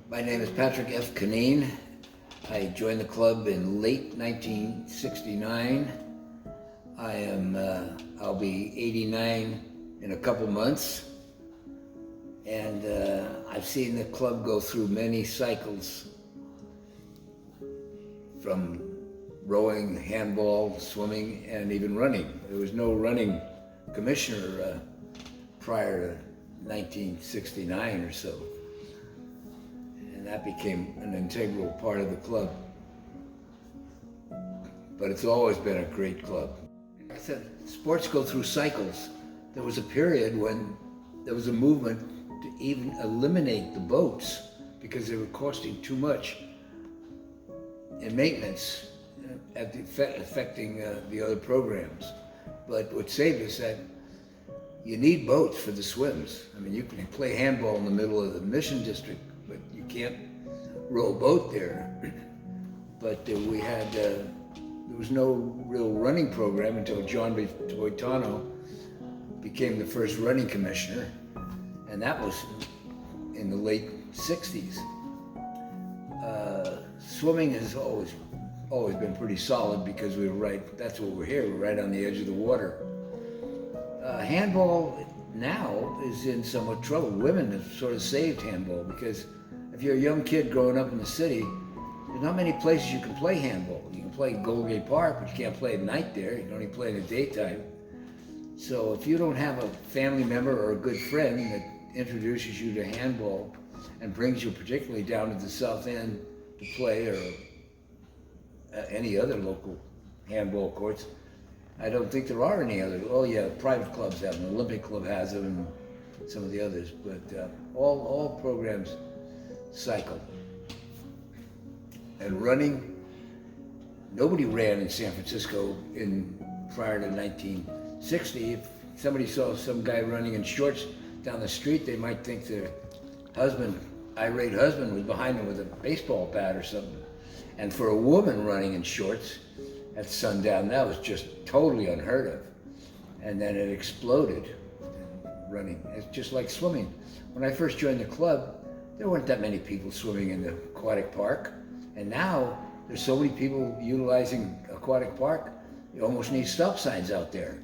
My name is Patrick F. Cunneen. I joined the club in late 1969. I'll be 89 in a couple months. And I've seen the club go through many cycles, from rowing, handball, swimming, and even running. There was no running commissioner prior to 1969 or so. And that became an integral part of the club. But it's always been a great club. Like I said, sports go through cycles. There was a period when there was a movement to even eliminate the boats because they were costing too much in maintenance, affecting the other programs. But what saved us that you need boats for the swims. I mean, you can play handball in the middle of the Mission District, but you can't row a boat there. But there was no real running program until John Boitano became the first running commissioner, and that was in the late 60s. Swimming has always been pretty solid because that's what we're here, we're right on the edge of the water. Handball now is in somewhat trouble. Women have sort of saved handball because if you're a young kid growing up in the city, there's not many places you can play handball. You can play in Golden Gate Park, but you can't play at night there. You can only play in the daytime. So if you don't have a family member or a good friend that introduces you to handball and brings you particularly down to the South End to play, or any other local handball courts, I don't think there are any other. Oh yeah, private clubs have them. The Olympic Club has them, and some of the others. But all programs cycle. And running, nobody ran in San Francisco prior to 1960. If somebody saw some guy running in shorts down the street, they might think their irate husband was behind them with a baseball bat or something. And for a woman running in shorts at sundown, that was just totally unheard of. And then it exploded, running. It's just like swimming. When I first joined the club, there weren't that many people swimming in the aquatic park. And now there's so many people utilizing aquatic park, you almost need stop signs out there.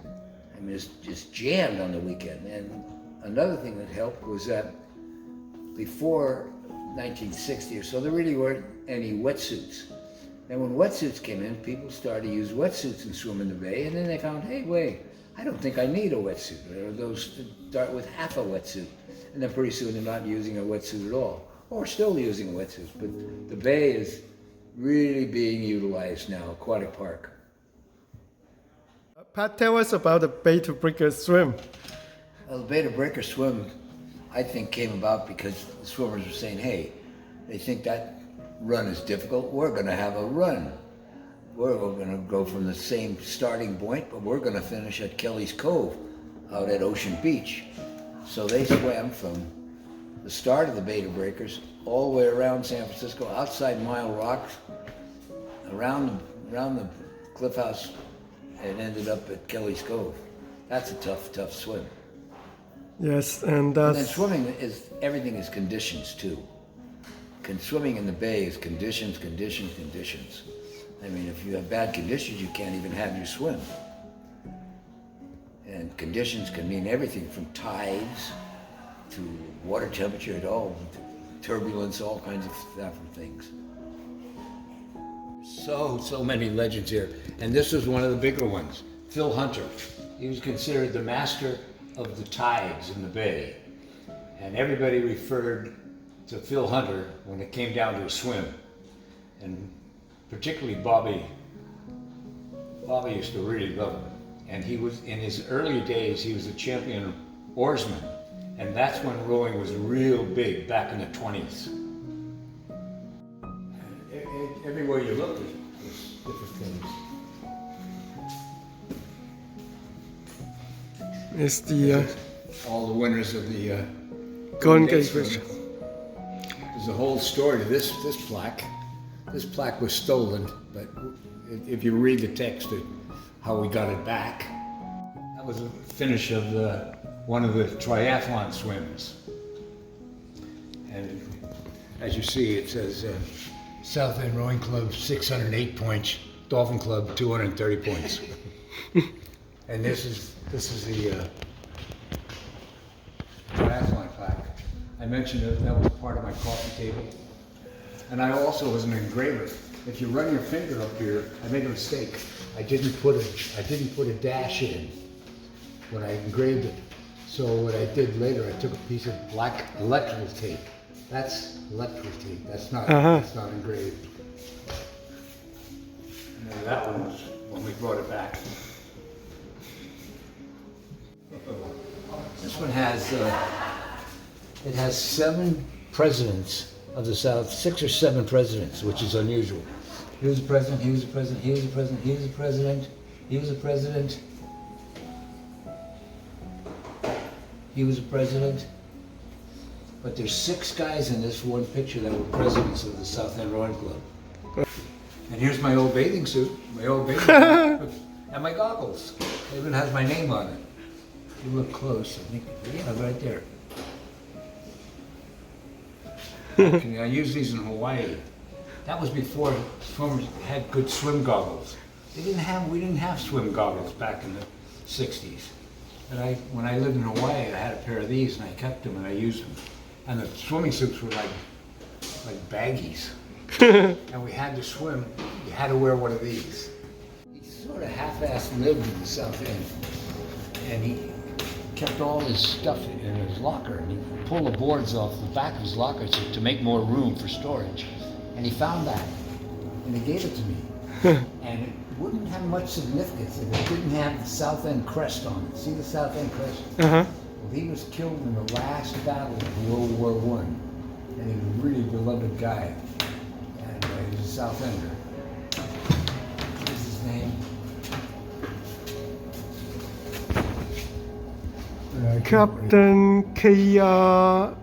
I mean, it's just jammed on the weekend. And another thing that helped was that before 1960 or so, there really weren't any wetsuits. And when wetsuits came in, people started to use wetsuits and swim in the bay, and then they found, hey, wait, I don't think I need a wetsuit. Or those start with half a wetsuit. And then pretty soon they're not using a wetsuit at all, or still using wetsuits. But the bay is really being utilized now, aquatic park. Pat, tell us about the Bay to Breaker swim. Well, the Bay to Breaker swim, I think, came about because the swimmers were saying, hey, they think that run is difficult, we're going to have a run. We're going to go from the same starting point, but we're going to finish at Kelly's Cove out at Ocean Beach. So they swam from the start of the Bay to Breakers all the way around San Francisco, outside Mile Rocks, around the Cliff House, and ended up at Kelly's Cove. That's a tough swim. Yes, and then swimming everything is conditions too. Swimming in the bay is conditions. I mean, if you have bad conditions, you can't even have your swim. And conditions can mean everything from tides to water temperature at all, turbulence, all kinds of different things. So many legends here. And this was one of the bigger ones, Phil Hunter. He was considered the master of the tides in the bay. And everybody referred to Phil Hunter when it came down to a swim. And particularly Bobby used to really love him. And he was, in his early days, he was a champion oarsman. And that's when rowing was real big, back in the 20s. Everywhere you look, there's different things. It's the all the winners of the Golden Gate Bridge. There's a whole story to this plaque. This plaque was stolen, but if you read the text of how we got it back, that was a finish of one of the triathlon swims. And as you see, it says South End Rowing Club 608 points, Dolphin Club 230 points. And this is the triathlon plaque. I mentioned that was part of my coffee table. And I also was an engraver. If you run your finger up here, I made a mistake. I didn't put a dash in when I engraved it. So what I did later, I took a piece of black electrical tape. That's electrical tape. That's not engraved. And then that one was when we brought it back. This one has it has 7 presidents of the South, 6 or 7 presidents, which is unusual. He was a president, he was a president, he was a president, he was a president, he was a president, he was a president. But there's 6 guys in this one picture that were presidents of the South End Rowing Club. And here's my old bathing suit, and my goggles. It even has my name on it. If you look close, I think, yeah, right there. I use these in Hawaii. That was before swimmers had good swim goggles. We didn't have swim goggles back in the 60s. And when I lived in Hawaii, I had a pair of these and I kept them and I used them. And the swimming suits were like baggies. And we had to swim, you had to wear one of these. He sort of half-assed lived in the South End. And he kept all his stuff in his locker, and he pulled the boards off the back of his locker to make more room for storage. And he found that, and he gave it to me. And it wouldn't have much significance if it didn't have the South End crest on it. See the South End crest? Well, he was killed in the last battle of World War I, and he was a really beloved guy. And he was a South Ender. What is his name? Captain K.R.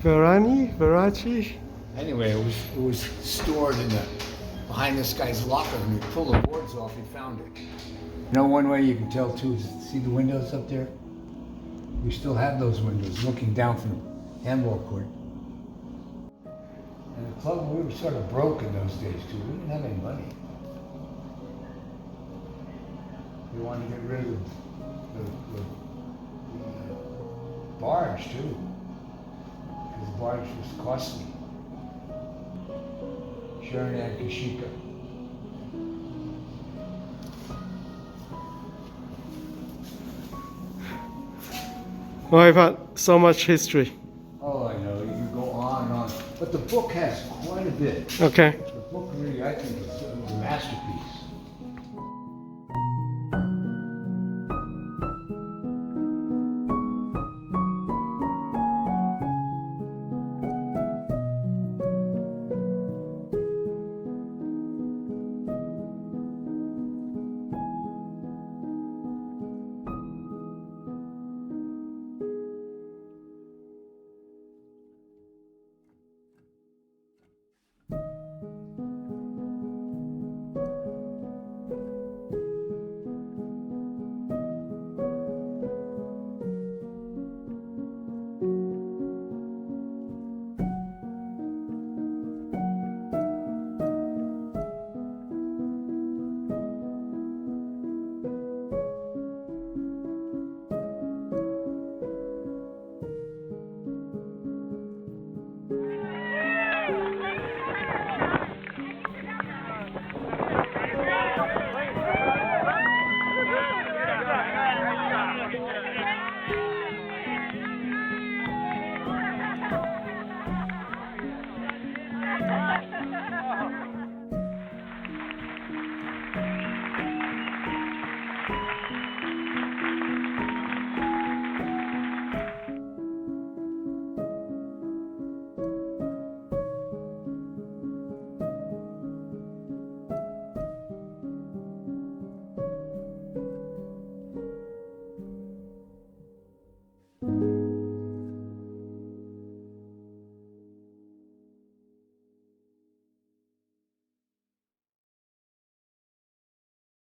Veraci? Anyway, it was stored behind this guy's locker, and we pulled the boards off, he found it. You know, one way you can tell too is, see the windows up there? We still have those windows looking down from the handball court. And the club, we were sort of broke in those days too. We didn't have any money. We wanted to get rid of the barge too, because the barge was costly. Sharon and Kashika. Well, I've had so much history. Oh, I know, you can go on and on. But the book has quite a bit. Okay. The book really, I think, is a masterpiece.